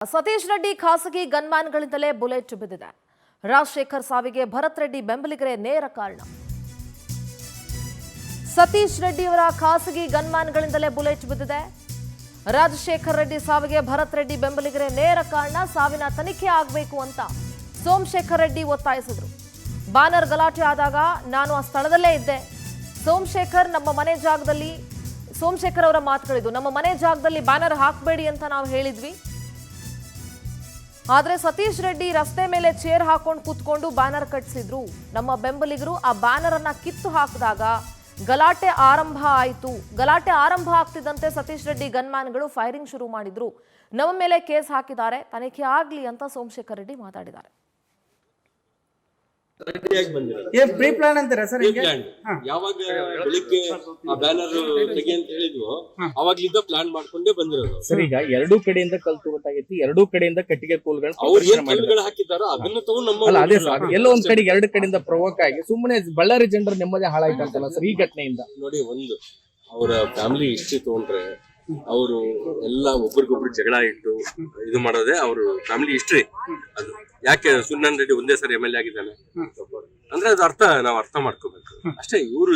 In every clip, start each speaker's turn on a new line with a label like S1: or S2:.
S1: ಸತೀಶ್ ರೆಡ್ಡಿ ಖಾಸಗಿ ಗನ್ಮ್ಯಾನ್ಗಳಿಂದಲೇ ಬುಲೆಟ್ ಬಿದ್ದಿದೆ. ರಾಜಶೇಖರ್ ಸಾವಿಗೆ ಭರತ್ ರೆಡ್ಡಿ ಬೆಂಬಲಿಗರೇ ನೇರ ಕಾರಣ. ಸತೀಶ್ ರೆಡ್ಡಿಯವರ ಖಾಸಗಿ ಗನ್ಮ್ಯಾನ್ಗಳಿಂದಲೇ ಬುಲೆಟ್ ಬಿದ್ದಿದೆ. ರಾಜಶೇಖರ್ ರೆಡ್ಡಿ ಸಾವಿಗೆ ಭರತ್ ರೆಡ್ಡಿ ಬೆಂಬಲಿಗರೇ ನೇರ ಕಾರಣ. ಸಾವಿನ ತನಿಖೆ ಆಗಬೇಕು ಅಂತ ಸೋಮಶೇಖರ್ ರೆಡ್ಡಿ ಒತ್ತಾಯಿಸಿದ್ರು. ಬ್ಯಾನರ್ ಗಲಾಟೆ ಆದಾಗ ನಾನು ಆ ಸ್ಥಳದಲ್ಲೇ ಇದ್ದೆ. ಸೋಮಶೇಖರ್ ಅವರ ಮಾತುಗಳಿದ್ದು, ನಮ್ಮ ಮನೆ ಜಾಗದಲ್ಲಿ ಬ್ಯಾನರ್ ಹಾಕಬೇಡಿ ಅಂತ ನಾವು ಹೇಳಿದ್ವಿ. ಆದ್ರೆ ಸತೀಶ್ ರೆಡ್ಡಿ ರಸ್ತೆ ಮೇಲೆ ಚೇರ್ ಹಾಕೊಂಡು ಕೂತ್ಕೊಂಡು ಬ್ಯಾನರ್ ಕಟ್ಟಿಸಿದ್ರು. ನಮ್ಮ ಬೆಂಬಲಿಗರು ಆ ಬ್ಯಾನರ್ ಅನ್ನ ಕಿತ್ತು ಹಾಕಿದಾಗ ಗಲಾಟೆ ಆರಂಭ ಆಯಿತು. ಗಲಾಟೆ ಆರಂಭ ಆಗ್ತಿದ್ದಂತೆ ಸತೀಶ್ ರೆಡ್ಡಿ ಗನ್ಮ್ಯಾನ್ಗಳು ಫೈರಿಂಗ್ ಶುರು ಮಾಡಿದ್ರು. ನಮ್ಮ ಮೇಲೆ ಕೇಸ್ ಹಾಕಿದ್ದಾರೆ, ತನಿಖೆ ಆಗ್ಲಿ ಅಂತ ಸೋಮಶೇಖರ್ ರೆಡ್ಡಿ ಮಾತಾಡಿದ್ದಾರೆ.
S2: ಪ್ರೀ ಪ್ಲಾನ್ ಅಂತೀರಾ ಸರ್?
S3: ಯಾವಾಗ ಬೆಳಿಗ್ಗೆ ಆ ಬ್ಯಾನರ್ ತೆಗಿ ಅಂತ ಹೇಳಿದ್ವು ಅವಾಗ್ಲಿಂದ ಪ್ಲಾನ್ ಮಾಡ್ಕೊಂಡೇ ಬಂದಿರೋದು
S4: ಸರ್. ಈಗ ಎರಡೂ ಕಡೆಯಿಂದ ಕಲ್ತು ಗೊತ್ತಾಗೈತಿ, ಎರಡೂ ಕಡೆಯಿಂದ ಕಟ್ಟಿಗೆ ಕೋಲ್ಗಳು
S3: ಅವ್ರು ಏನ್ ಕಲ್ಲುಗಳು ಹಾಕಿದಾರೋ ಅದನ್ನ ತಗೊಂಡು ನಮ್ಮ
S4: ಅದೇ ಸರ್, ಎಲ್ಲೋ ಒಂದ್ ಕಡೆಗೆ ಎರಡು ಕಡೆಯಿಂದ ಪ್ರವೋಕ್ ಆಗಿ ಸುಮ್ಮನೆ ಬಳ್ಳಾರಿ ಜನರ ನೆಮ್ಮದಿ ಹಾಳಾಯ್ತಂತಲ್ಲ ಸರ್ ಈ ಘಟನೆಯಿಂದ.
S3: ನೋಡಿ, ಒಂದು ಅವರ ಫ್ಯಾಮಿಲಿ ಹಿಸ್ಟ್ರಿ ತಗೊಂಡ್ರೆ ಅವರು ಎಲ್ಲ ಒಬ್ರಿಗೊಬ್ರು ಜಗಳ ಇಟ್ಟು ಇದು ಮಾಡೋದೇ ಅವ್ರ ಫ್ಯಾಮಿಲಿ ಹಿಸ್ಟ್ರಿ. ಅದು ಯಾಕೆ ಸುನ್ನನ್ ರೆಡ್ಡಿ ಒಂದೇ ಸರಿ MLA ಆಗಿದ್ದಾನೆ ಅಂದ್ರೆ ಅದು ನಾವು ಅರ್ಥ ಮಾಡ್ಕೋಬೇಕು ಅಷ್ಟೇ. ಇವರು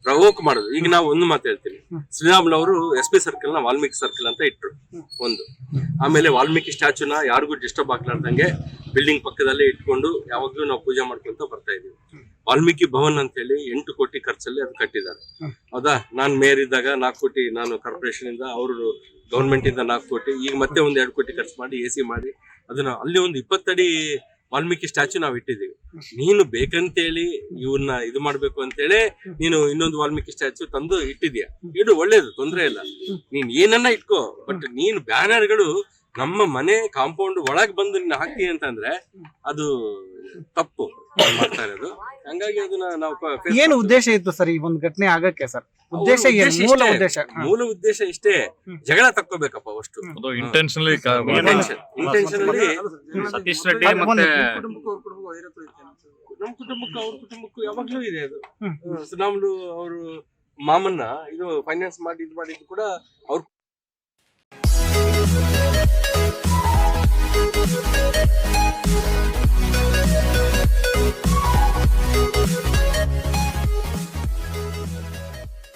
S3: ಪ್ರವೋಕ್ ಮಾಡೋದು. ಈಗ ನಾವು ಒಂದು ಮಾತು ಹೇಳ್ತೀನಿ, ಶ್ರೀರಾಮುಲು ಅವರು SP ಸರ್ಕಲ್ ನ ವಾಲ್ಮೀಕಿ ಸರ್ಕಲ್ ಅಂತ ಇಟ್ರು ಒಂದು. ಆಮೇಲೆ ವಾಲ್ಮೀಕಿ ಸ್ಟ್ಯಾಚುನ ಯಾರಿಗೂ ಡಿಸ್ಟರ್ಬ್ ಆಗ್ಲಾರ್ದಂಗೆ ಬಿಲ್ಡಿಂಗ್ ಪಕ್ಕದಲ್ಲೇ ಇಟ್ಕೊಂಡು ಯಾವಾಗ್ಲೂ ನಾವು ಪೂಜೆ ಮಾಡ್ಕೊಂತ ಬರ್ತಾ ಇದೀವಿ. ವಾಲ್ಮೀಕಿ ಭವನ್ ಅಂತ ಹೇಳಿ 8 ಕೋಟಿ ಖರ್ಚಲ್ಲಿ ಅದು ಕಟ್ಟಿದ್ದಾರೆ. ಹೌದಾ? ನಾನ್ ಮೇಯರ್ ಇದ್ದಾಗ 4 ಕೋಟಿ, ನಾನು ಕಾರ್ಪೊರೇಷನ್ ಇಂದ, ಅವರು ಗವರ್ಮೆಂಟ್ ಇಂದ 4 ಕೋಟಿ, ಈಗ ಮತ್ತೆ ಒಂದ್ 2 ಕೋಟಿ ಖರ್ಚು ಮಾಡಿ AC ಮಾಡಿ ಅದನ್ನ ಅಲ್ಲಿ ಒಂದು 20 ಅಡಿ ವಾಲ್ಮೀಕಿ ಸ್ಟ್ಯಾಚು ನಾವು ಇಟ್ಟಿದ್ದೀವಿ. ನೀನು ಬೇಕಂತೇಳಿ ಇವ್ರನ್ನ ಇದು ಮಾಡ್ಬೇಕು ಅಂತೇಳಿ ನೀನು ಇನ್ನೊಂದು ವಾಲ್ಮೀಕಿ ಸ್ಟ್ಯಾಚು ತಂದು ಇಟ್ಟಿದ್ಯಾ, ಇಡು, ಒಳ್ಳೇದು, ತೊಂದ್ರೆ ಇಲ್ಲ, ನೀನ್ ಏನನ್ನ ಇಟ್ಕೋ. ಬಟ್ ನೀನು ಬ್ಯಾನರ್ಗಳು ನಮ್ಮ ಮನೆ ಕಾಂಪೌಂಡ್ ಒಳಗ್ ಬಂದು ನೀನು ಹಾಕ್ತಿ ಅಂತಂದ್ರೆ ಅದು ತಪ್ಪು ಮಾಡ್ತಾ ಇರೋದು. ಹಂಗಾಗಿ ಅದನ್ನ ನಾವು
S2: ಏನು ಉದ್ದೇಶ ಇತ್ತು ಸರ್ ಈ ಒಂದು ಘಟನೆ ಆಗಕ್ಕೆ ಸರ್? ಮೂಲ
S3: ಉದ್ದೇಶ ಇಷ್ಟೇ, ಜಗಳ ತಕ್ಕೋಬೇಕಪ್ಪ ಅಷ್ಟು.
S5: ಇಂಟೆನ್ಷನಲಿ ಸತೀಶ್ ರೆಡ್ಡಿ ಮತ್ತೆ
S3: ನಮ್ಮ ಕುಟುಂಬಕ್ಕೂ ಅವ್ರ ಕುಟುಂಬಕ್ಕೂ ಯಾವಾಗ್ಲೂ ಇದೆ ಅದು. ಶ್ರೀರಾಮುಲು ಅವರು ಮಾಮನ್ನ ಇದು ಫೈನಾನ್ಸ್ ಮಾಡಿ ಇದು ಮಾಡಿದ್ದು ಕೂಡ ಅವ್ರ